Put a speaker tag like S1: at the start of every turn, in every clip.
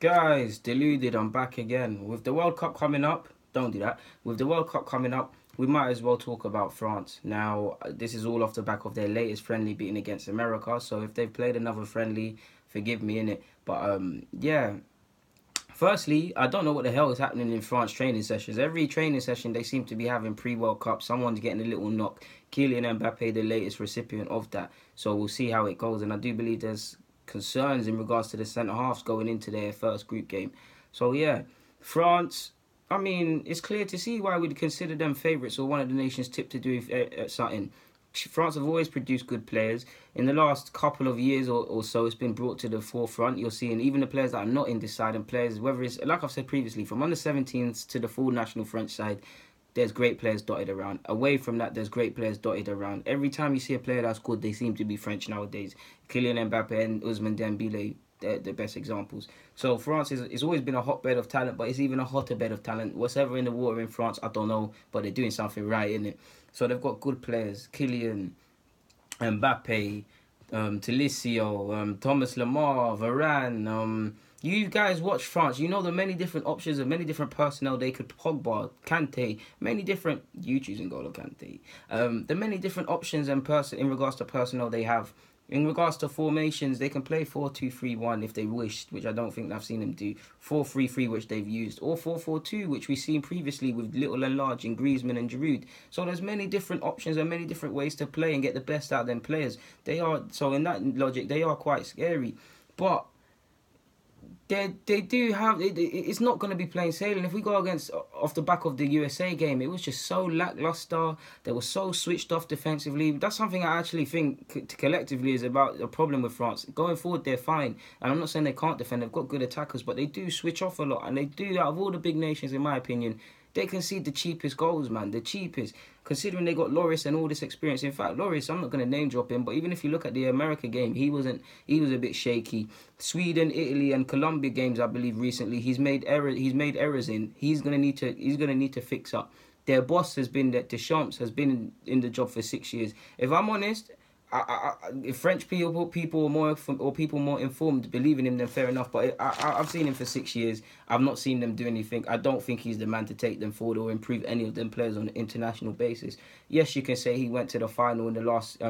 S1: Guys, deluded, I'm back again. With the World Cup coming up, don't do that. With the World Cup coming up, we might as well talk about France. Now, this is all off the back of their latest friendly beating against America. So if they've played another friendly, forgive me, innit? But yeah. Firstly, I don't know what the hell is happening in France training sessions. Every training session, they seem to be having pre-World Cup. Someone's getting a little knock. Kylian Mbappe, the latest recipient of that. So we'll see how it goes. And I do believe there's concerns in regards to the centre-halves going into their first group game. So yeah, France, I mean, it's clear to see why we'd consider them favourites or one of the nations tipped to do something. France have always produced good players. In the last couple of years or so, it's been brought to the forefront. You're seeing even the players that are not in this side and players, whether it's, like I've said previously, from under 17s to the full national French side, there's great players dotted around. Away from that, there's great players dotted around. Every time you see a player that's good, they seem to be French nowadays. Kylian Mbappe and Ousmane Dembele, they're the best examples. So France it's always been a hotbed of talent, but it's even a hotter bed of talent. What's ever in the water in France, I don't know, but they're doing something right, innit? So they've got good players. Kylian, Mbappe, Talisio, Thomas Lemar, Varane. You guys watch France. You know the many different options and many different personnel they could. Pogba, Kante, many different. You choosing N'Golo Kante. The many different options and in regards to personnel they have. In regards to formations, they can play 4-2-3-1 if they wished, which I don't think I've seen them do. 4-3-3, which they've used, or 4-4-2, which we've seen previously with Little and Large in Griezmann and Giroud. So there's many different options and many different ways to play and get the best out of them players. So in that logic, they are quite scary. But they do have it's not going to be plain sailing. If we go against off the back of the USA game, it was just so lackluster. They were so switched off defensively. That's something I actually think collectively is about a problem with France. Going forward, they're fine, and I'm not saying they can't defend. They've got good attackers, but they do switch off a lot, and they do, out of all the big nations, in my opinion, they concede the cheapest goals, man. The cheapest. Considering they got Lloris and all this experience. In fact, Lloris, I'm not going to name drop him, but even if you look at the America game, he was a bit shaky. Sweden, Italy, and Colombia games, I believe, recently, he's made errors in. He's gonna need to fix up. Their boss has been that Deschamps has been in the job for 6 years. If I'm honest, if French people more informed believe in him, then fair enough. But I've seen him for 6 years. I've not seen them do anything. I don't think he's the man to take them forward or improve any of them players on an international basis. Yes, you can say he went to the final in the last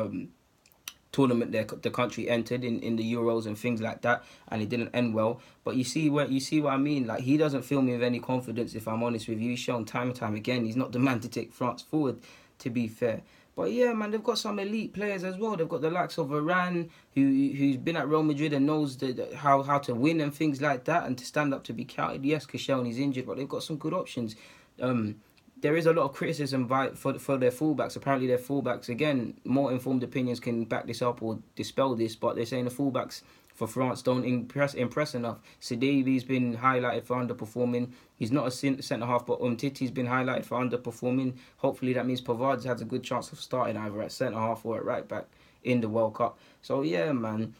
S1: tournament the country entered in the Euros and things like that, and it didn't end well. But you see what I mean? Like, he doesn't fill me with any confidence, if I'm honest with you. He's shown time and time again he's not the man to take France forward, to be fair. But yeah, man, they've got some elite players as well. They've got the likes of Varane, who's been at Real Madrid and knows how to win and things like that, and to stand up to be counted. Yes, Koscielny's injured, but they've got some good options. There is a lot of criticism for their fullbacks. Apparently their fullbacks, again, more informed opinions can back this up or dispel this, but they're saying the fullbacks for France don't impress enough. Sidibe's been highlighted for underperforming. He's not a centre-half, but Umtiti's been highlighted for underperforming. Hopefully that means Pavard has a good chance of starting either at centre-half or at right-back in the World Cup. So yeah, man.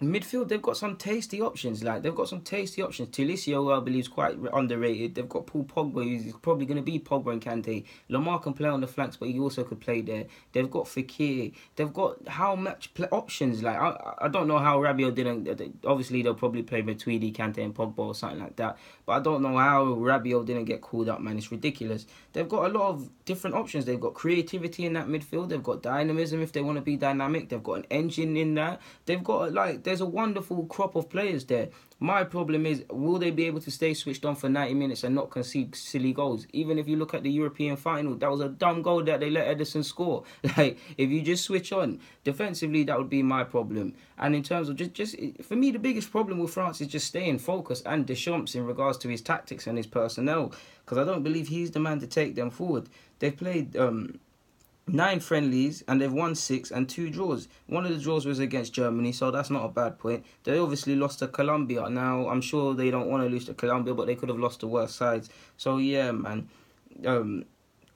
S1: Midfield, they've got some tasty options. Talisio, I believe, is quite underrated. They've got Paul Pogba, who's probably going to be Pogba and Kante. Lamar can play on the flanks, but he also could play there. They've got Fekir. They've got how much options. Like, I don't know how Rabiot didn't. Obviously, they'll probably play Matuidi, Kante, and Pogba or something like that. But I don't know how Rabiot didn't get called up, man. It's ridiculous. They've got a lot of different options. They've got creativity in that midfield. They've got dynamism if they want to be dynamic. They've got an engine in there. They've got, there's a wonderful crop of players there. My problem is, will they be able to stay switched on for 90 minutes and not concede silly goals? Even if you look at the European final, that was a dumb goal that they let Ederson score. Like, if you just switch on defensively, that would be my problem. And in terms of just for me, the biggest problem with France is just staying focused, and Deschamps in regards to his tactics and his personnel, because I don't believe he's the man to take them forward. They've played 9 friendlies and they've won 6 and 2 draws. One of the draws was against Germany, so that's not a bad point. They obviously lost to Colombia. Now, I'm sure they don't want to lose to Colombia, but they could have lost to worse sides. So yeah, man.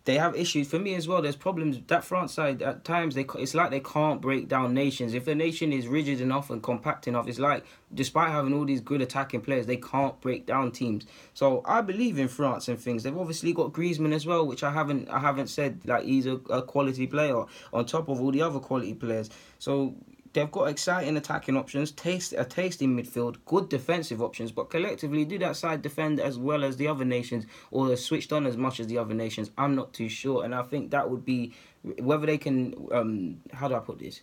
S1: They have issues. For me as well, there's problems. That France side, at times, it's like they can't break down nations. If a nation is rigid enough and compact enough, it's like, despite having all these good attacking players, they can't break down teams. So I believe in France and things. They've obviously got Griezmann as well, which I haven't said, like, he's a quality player on top of all the other quality players. So they've got exciting attacking options, a tasty midfield, good defensive options, but collectively, do that side defend as well as the other nations, or they're switched on as much as the other nations? I'm not too sure, and I think that would be whether they can. How do I put this?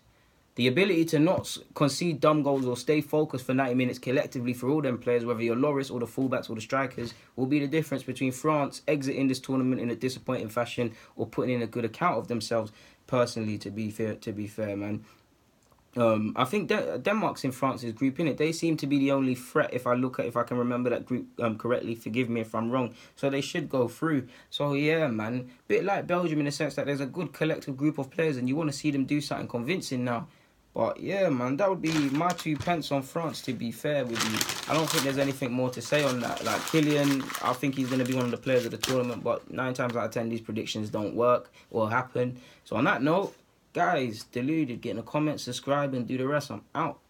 S1: The ability to not concede dumb goals or stay focused for 90 minutes collectively for all them players, whether you're Loris or the fullbacks or the strikers, will be the difference between France exiting this tournament in a disappointing fashion or putting in a good account of themselves. Personally, to be fair, man. I think Denmark's in France's group, innit? They seem to be the only threat if I can remember that group correctly. Forgive me if I'm wrong. So they should go through. So yeah, man. Bit like Belgium in the sense that there's a good collective group of players and you want to see them do something convincing now. But yeah, man, that would be my 2 pence on France, to be fair with you. I don't think there's anything more to say on that. Like, Kylian, I think he's going to be one of the players of the tournament, but 9 times out of 10, these predictions don't work or happen. So on that note, guys, Deluded, get in the comments, subscribe, and do the rest. I'm out.